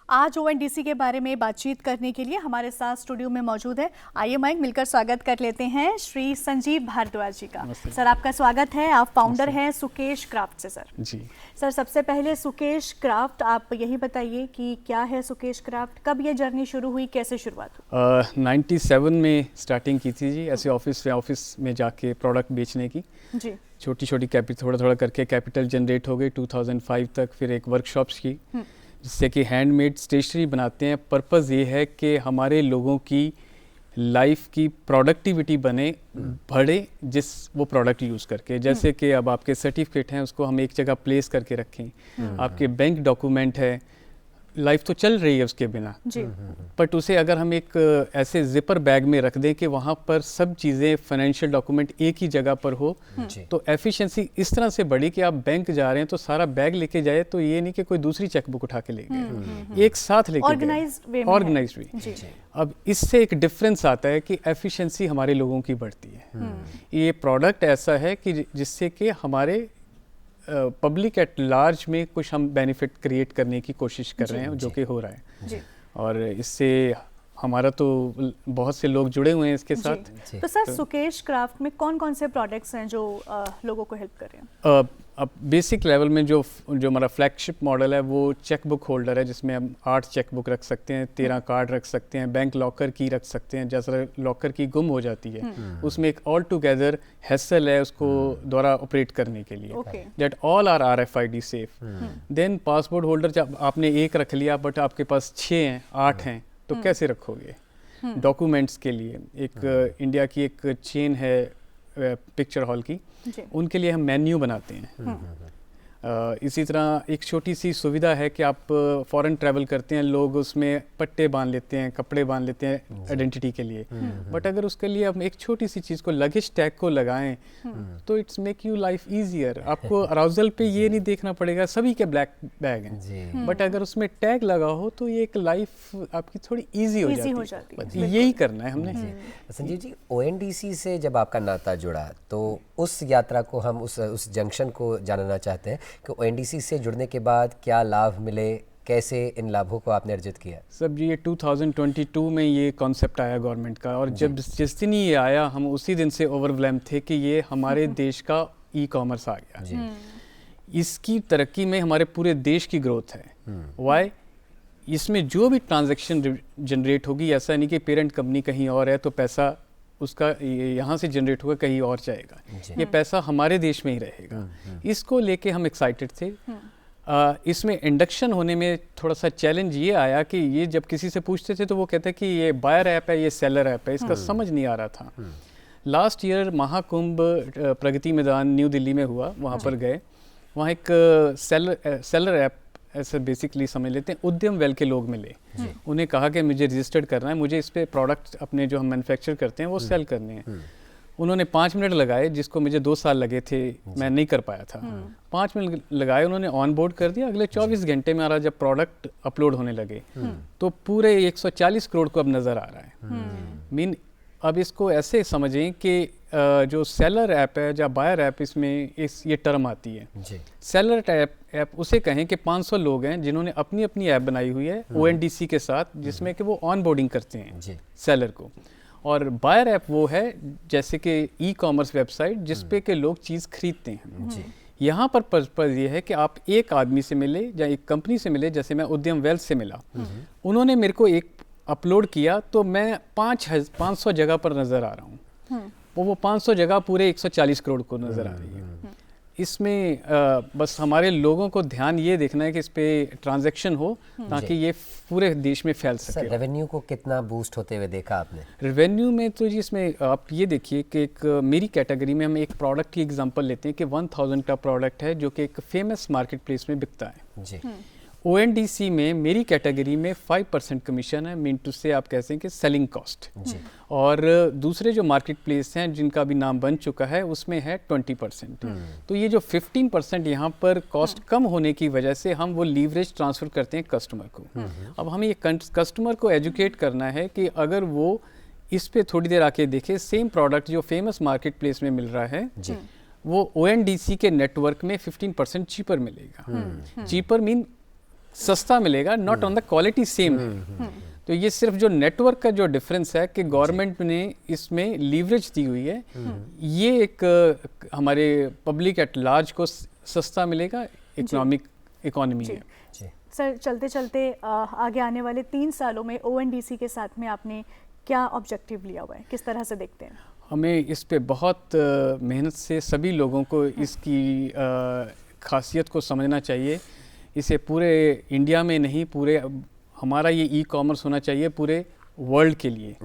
आज ओएनडीसी के बारे में बातचीत करने के लिए हमारे साथ स्टूडियो में मौजूद है। आइए माइक मिलकर स्वागत कर लेते हैं श्री संजीव भारद्वाज जी का। सर आपका स्वागत है। आप फाउंडर हैं सुकेश क्राफ्ट से। सर जी सर, सबसे पहले सुकेश क्राफ्ट आप यही बताइए कि क्या है सुकेश क्राफ्ट, कब ये जर्नी शुरू हुई, कैसे शुरुआत हुई? 97 में स्टार्टिंग की थी जी, ऐसे ऑफिस में जाके प्रोडक्ट बेचने की। जी, छोटी छोटी थोड़ा थोड़ा करके कैपिटल जनरेट हो गई 2005 तक। फिर एक वर्कशॉप्स की जिससे कि हैंडमेड स्टेशनरी बनाते हैं। पर्पज़ ये है कि हमारे लोगों की लाइफ की प्रोडक्टिविटी बढ़े जिस वो प्रोडक्ट यूज़ करके। जैसे कि अब आपके सर्टिफिकेट हैं उसको हम एक जगह प्लेस करके रखें, आपके बैंक डॉक्यूमेंट है, लाइफ तो चल रही है उसके बिना, बट उसे अगर हम एक ऐसे जिपर बैग में रख दें कि वहाँ पर सब चीज़ें फाइनेंशियल डॉक्यूमेंट एक ही जगह पर हो, तो एफिशिएंसी इस तरह से बढ़ी कि आप बैंक जा रहे हैं तो सारा बैग लेके जाए, तो ये नहीं कि कोई दूसरी चेकबुक उठा के ले गए, एक साथ लेके ऑर्गेनाइज्ड वे। अब इससे एक डिफरेंस आता है कि एफिशिएंसी हमारे लोगों की बढ़ती है। ये प्रोडक्ट ऐसा है कि जिससे कि हमारे पब्लिक एट लार्ज में कुछ हम बेनिफिट क्रिएट करने की कोशिश कर रहे हैं, जो कि हो रहा है। और इससे हमारा तो बहुत से लोग जुड़े हुए हैं इसके साथ। तो सर सुकेश क्राफ्ट में कौन कौन से प्रोडक्ट्स हैं जो लोगों को हेल्प कर रहे हैं? अब बेसिक लेवल में जो हमारा फ्लैगशिप मॉडल है वो चेकबुक होल्डर है, जिसमें हम 8 चेकबुक रख सकते हैं, 13 कार्ड रख सकते हैं, बैंक लॉकर की रख सकते हैं। जैसा लॉकर की गुम हो जाती है उसमें एक ऑल टुगेदर हैसल है उसको द्वारा ऑपरेट करने के लिए, that all are RFID safe. Then passport holder, जब आपने एक रख लिया बट आपके पास 6 हैं 8 हैं तो कैसे रखोगे? डॉक्यूमेंट्स के लिए एक इंडिया की एक चेन है पिक्चर हॉल की, उनके लिए हम मेन्यू बनाते हैं। इसी तरह एक छोटी सी सुविधा है कि आप फॉरेन ट्रैवल करते हैं, लोग उसमें पट्टे बांध लेते हैं, कपड़े बांध लेते हैं आइडेंटिटी के लिए, बट अगर उसके लिए हम एक छोटी सी चीज़ को लगेज टैग को लगाएं तो it's make you life easier. आपको अराउजल पे ये नहीं देखना पड़ेगा सभी के ब्लैक बैग हैं, बट अगर उसमें टैग लगा हो तो ये एक लाइफ आपकी थोड़ी ईजी हो जाती है। यही करना है हमने। संजीव जी, ONDC से जब आपका नाता जुड़ा तो उस यात्रा को हम उस जंक्शन को जानना चाहते हैं कि ONDC से जुड़ने के बाद क्या लाभ मिले, कैसे इन लाभों को आपने अर्जित किया? सब जी, ये 2022 में ये कॉन्सेप्ट आया गवर्नमेंट का, और जब जिस दिन ये आया हम उसी दिन से ओवरवेल्म थे कि ये हमारे देश का ई-कॉमर्स आ गया। इसकी तरक्की में हमारे पूरे देश की ग्रोथ है। वाई? इसमें जो भी ट्रांजैक्शन जनरेट होगी, ऐसा नहीं कि पेरेंट कंपनी कहीं और है तो पैसा उसका यहाँ से जनरेट होगा कहीं और जाएगा, ये पैसा हमारे देश में ही रहेगा। इसको लेके हम एक्साइटेड थे। इसमें इंडक्शन होने में थोड़ा सा चैलेंज ये आया कि ये जब किसी से पूछते थे तो वो कहते कि ये बायर ऐप है, ये सेलर ऐप है, इसका समझ नहीं आ रहा था। Last year Mahakumbh Pragati Maidan new Delhi में हुआ, वहाँ पर गए, वहाँ एक सेलर ऐप ऐसे बेसिकली समझ लेते हैं, उद्यम वेल के लोग मिले। उन्हें कहा कि मुझे रजिस्टर्ड करना है, मुझे इस पे प्रोडक्ट अपने जो हम मैन्युफैक्चर करते हैं वो सेल करने हैं। उन्होंने 5 मिनट लगाए, जिसको मुझे 2 साल लगे थे, मैं नहीं कर पाया था। 5 मिनट लगाए, उन्होंने ऑन बोर्ड कर दिया। अगले 24 घंटे में हमारा जब प्रोडक्ट अपलोड होने लगे तो पूरे 140 करोड़ को अब नज़र आ रहा है। अब इसको ऐसे समझें कि जो सेलर ऐप है या बायर ऐप, इसमें ये टर्म आती है। सेलर ऐप उसे कहें कि 500 लोग हैं जिन्होंने अपनी अपनी ऐप बनाई हुई है ONDC के साथ, जिसमें कि वो ऑन बोर्डिंग करते हैं सेलर को। और बायर ऐप वो है जैसे कि ई-कॉमर्स वेबसाइट जिसपे के लोग चीज़ खरीदते हैं। यहाँ पर पर्पज़ ये है कि आप एक आदमी से मिले या एक कंपनी से मिले, जैसे मैं उद्यम वेल्थ से मिला, उन्होंने मेरे को एक अपलोड किया तो मैं 500 जगह पर नज़र आ रहा हूँ, वो 500 जगह पूरे 140 करोड़ को नज़र आ रही है। इसमें बस हमारे लोगों को ध्यान ये देखना है कि इस पे ट्रांजैक्शन हो ताकि ये पूरे देश में फैल सके। सर, रेवेन्यू को कितना बूस्ट होते हुए देखा आपने? रेवेन्यू में तो जी इसमें आप ये देखिए कि एक मेरी कैटेगरी में हम एक प्रोडक्ट की एग्जांपल लेते हैं कि 1000 का प्रोडक्ट है जो कि एक फेमस मार्केट प्लेस में बिकता है जी। ONDC में मेरी कैटेगरी में 5% कमीशन है, मीन टू से आप कहते हैं कि सेलिंग कॉस्ट। और दूसरे जो मार्केट प्लेस हैं जिनका भी नाम बन चुका है उसमें है 20%। तो ये जो 15% यहाँ पर कॉस्ट कम होने की वजह से हम वो लीवरेज ट्रांसफ़र करते हैं कस्टमर को। अब हमें ये कस्टमर को एजुकेट करना है कि अगर वो इस पे थोड़ी देर आके देखे, सेम प्रोडक्ट जो फेमस मार्केट प्लेस में मिल रहा है वो ONDC के नेटवर्क में 15% चीपर मिलेगा। चीपर मीन सस्ता मिलेगा, not on the quality same है। तो ये सिर्फ जो नेटवर्क का जो डिफरेंस है कि गवर्नमेंट ने इसमें लीवरेज दी हुई है, ये एक हमारे पब्लिक एट लार्ज को सस्ता मिलेगा, इकोनॉमी है। सर चलते चलते आगे आने वाले 3 सालों में ONDC के साथ में आपने क्या ऑब्जेक्टिव लिया हुआ है, किस तरह से देखते हैं? हमें इस पे बहुत मेहनत से सभी लोगों को इसकी खासियत को समझना चाहिए। इसे पूरे इंडिया में नहीं, पूरे हमारा ये ई-कॉमर्स होना चाहिए पूरे वर्ल्ड के लिए,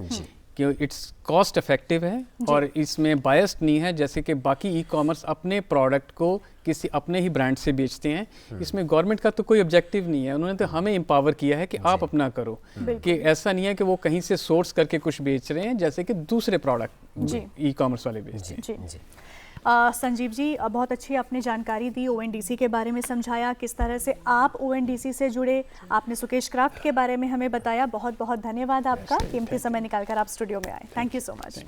कि इट्स कॉस्ट इफेक्टिव है और इसमें बायस्ड नहीं है, जैसे कि बाकी ई-कॉमर्स अपने प्रोडक्ट को किसी अपने ही ब्रांड से बेचते हैं। इसमें गवर्नमेंट का तो कोई ऑब्जेक्टिव नहीं है, उन्होंने तो हमें एम्पावर किया है कि आप अपना करो, कि ऐसा नहीं है कि वो कहीं से सोर्स करके कुछ बेच रहे हैं जैसे कि दूसरे प्रोडक्ट ई-कॉमर्स वाले बेचते हैं। संजीव जी, बहुत अच्छी आपने जानकारी दी, ONDC के बारे में समझाया, किस तरह से आप ONDC से जुड़े, आपने सुकेश क्राफ्ट के बारे में हमें बताया। बहुत बहुत धन्यवाद आपका, कीमती समय निकालकर आप स्टूडियो में आए। Thank you so much.